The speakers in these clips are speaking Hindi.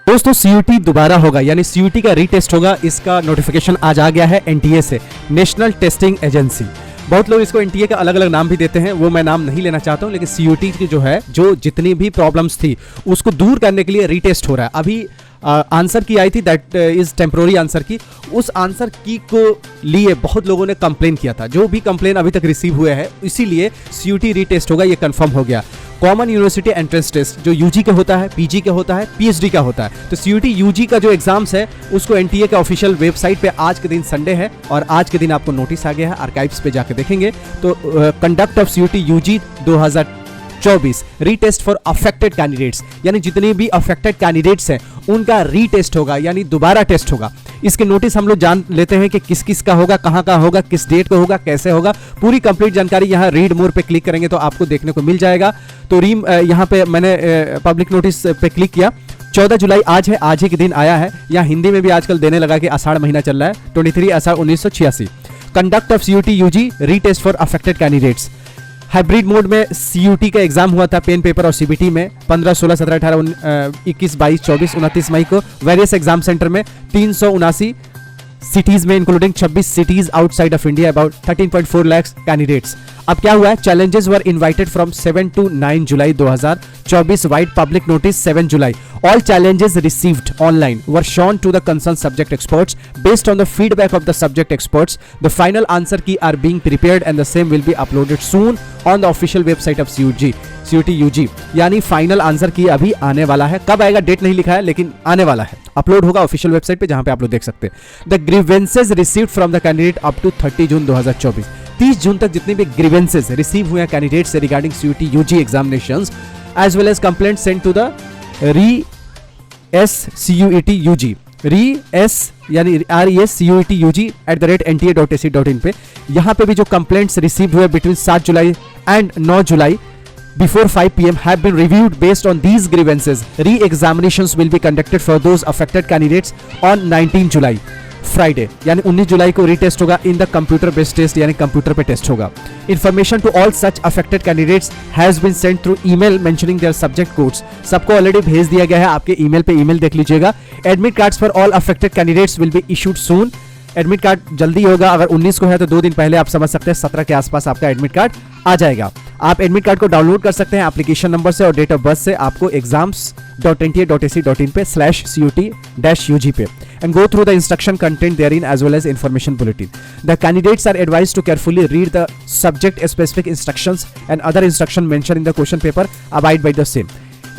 दोस्तों सीयूटी दोबारा होगा, यानी सीयूटी का रीटेस्ट होगा। इसका नोटिफिकेशन आज आ गया है एनटीए से, नेशनल टेस्टिंग एजेंसी। बहुत लोग इसको एनटीए का अलग अलग नाम भी देते हैं, वो मैं नाम नहीं लेना चाहता हूं, लेकिन सीयूटी की जो है, जो जितनी भी प्रॉब्लम्स थी उसको दूर करने के लिए रीटेस्ट हो रहा है। अभी आंसर की आई थी, दैट इज टेम्प्रोरी आंसर की। उस आंसर की को लिए बहुत लोगों ने कंप्लेन किया था, जो भी कंप्लेन अभी तक रिसीव हुए हैं, इसीलिए सीयूटी रीटेस्ट होगा, ये कंफर्म हो गया। कॉमन यूनिवर्सिटी एंट्रेंस टेस्ट जो यूजी का होता है, पीजी का होता है, पीएचडी का होता है, तो सीयूटी यूजी का जो एग्जाम्स है उसको एनटीए का ऑफिशियल वेबसाइट पे आज के दिन संडे है और आज के दिन आपको नोटिस आ गया है, आर्काइव्स पे जाके देखेंगे तो conduct of CUET UG 2024 retest for affected candidates, यानी जितने भी अफेक्टेड कैंडिडेट्स हैं उनका रीटेस्ट होगा, यानी दोबारा टेस्ट होगा। इसके नोटिस हम लोग जान लेते हैं कि किस किस का होगा, कहां का होगा, किस डेट को होगा, कैसे होगा। पूरी कंप्लीट जानकारी यहाँ रीड मोर पे क्लिक करेंगे तो आपको देखने को मिल जाएगा। तो यहाँ पे मैंने पब्लिक नोटिस पे क्लिक किया। 14 जुलाई आज है, आज ही के दिन आया है। यहाँ हिंदी में भी आजकल देने लगा कि आषाढ़ महीना चल रहा है, 23 आषाढ़ 1986। Conduct of CUET UG retest for affected candidates. Hybrid mode में सीयूटी का एग्जाम हुआ था, पेन पेपर और सीबीटी में 15, 16, 17, 18, 21, 22, 24, 29 मई को वेरियस एग्जाम सेंटर में 379 सिटीज में, including 26 cities outside of India, about 13.4 lakh candidates. अब क्या हुआ है, challenges were invited from 7 to 9 July 2024, wide public notice 7 July. All challenges received online were shown to the concerned subject experts. Based on the feedback of the subject experts, the final answer key are being prepared and the same will be uploaded soon on the official website of CUT UG। यानी फाइनल आंसर की अभी आने वाला है, कब आएगा डेट नहीं लिखा है, लेकिन आने वाला है, अपलोड होगा ऑफिशियल वेबसाइट पे, जहां पे आप लोग देख सकते हैं। The grievances received from the candidate up to 30 June 2024, 30 जून तक जितने भी ग्रीवेंसेज रिसीव हुए हैं कैंडिडेट से regarding CUT UG examinations as well as complaint sent to the CUT UG यानी RESCUT UG @nta.ac.in पे। यहाँ पे भी जो कंप्लेंट्स रिसीव हुए between 7 July and 9 July before 5 PM have been reviewed. Based on these grievances, re-examinations will be conducted for those affected candidates on 19 July, Friday, यानी 19 जुलाई को रीटेस्ट होगा in the computer based test, यानी कंप्यूटर पे टेस्ट होगा। Information to all such affected candidates has been sent through email mentioning their subject codes. सबको ऑलरेडी भेज दिया गया है आपके ईमेल पे, ईमेल देख लीजिएगा। Admit cards for all affected candidates will be issued soon. Admit card जल्दी होगा, अगर 19 को है तो 2 दिन पहले आप समझ सकते हैं 17 के आसपास आपका एडमिट कार्ड आ जाएगा। आप एडमिट कार्ड को डाउनलोड कर सकते हैं एप्लीकेशन नंबर से और डेट ऑफ बर्थ से। आपको exams.nta.ac.in पे /CUT-UG पे and go through the instruction content therein as well as information bulletin. The candidates are advised to carefully read the subject specific instructions and other instruction mentioned in the question paper, abide by the same.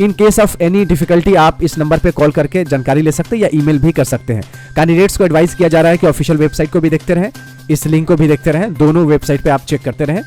In case of any difficulty आप इस नंबर पे कॉल करके जानकारी ले सकते हैं या ईमेल भी कर सकते हैं। कैंडिडेट्स को एडवाइस किया जा रहा है कि ऑफिशियल वेबसाइट को भी देखते रहें, इस लिंक को भी देखते रहें, दोनों वेबसाइट पे आप चेक करते रहें,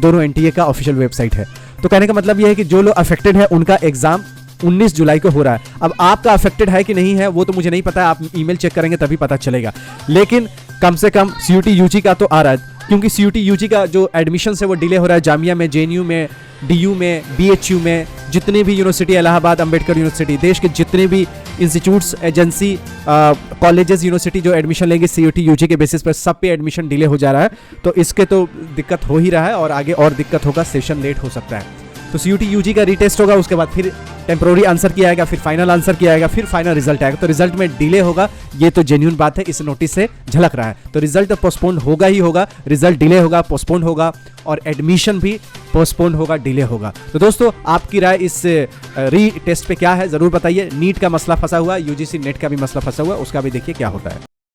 दोनों एनटीए का ऑफिशियल वेबसाइट है। तो कहने का मतलब यह है कि जो लोग अफेक्टेड है उनका एग्जाम 19 जुलाई को हो रहा है। अब आपका अफेक्टेड है कि नहीं है वो तो मुझे नहीं पता है, आप ईमेल चेक करेंगे तभी पता चलेगा, लेकिन कम से कम CUT UG का तो आ रहा है, क्योंकि CUT UG का जो एडमिशन है वो डिले हो रहा है। जामिया में, JNU में, DU में, BHU में, जितने भी यूनिवर्सिटी, इलाहाबाद अम्बेडकर यूनिवर्सिटी, देश के जितने भी इंस्टीट्यूट्स, एजेंसी, कॉलेजेस, यूनिवर्सिटी जो एडमिशन लेंगे CUT UG के बेसिस पर, सब पे एडमिशन डिले हो जा रहा है। तो इसके तो दिक्कत हो ही रहा है और आगे और दिक्कत होगा, सेशन लेट हो सकता है। तो CUT UG का रीटेस्ट होगा, उसके बाद फिर टेम्प्रोरी आंसर किया आएगा, फिर फाइनल आंसर किया आएगा, फिर फाइनल रिजल्ट आएगा। तो रिजल्ट में डिले होगा, ये तो जेन्युइन बात है, इस नोटिस से झलक रहा है। तो रिजल्ट तो पोस्टपोन होगा ही होगा, रिजल्ट डिले होगा, पोस्टपोन होगा, और एडमिशन भी पोस्टपोन होगा, डिले होगा। तो दोस्तों आपकी राय इस री टेस्ट पे क्या है जरूर बताइए। नीट का मसला फंसा हुआ, UGC नेट का भी मसला फंसा हुआ, उसका भी देखिए क्या होता है।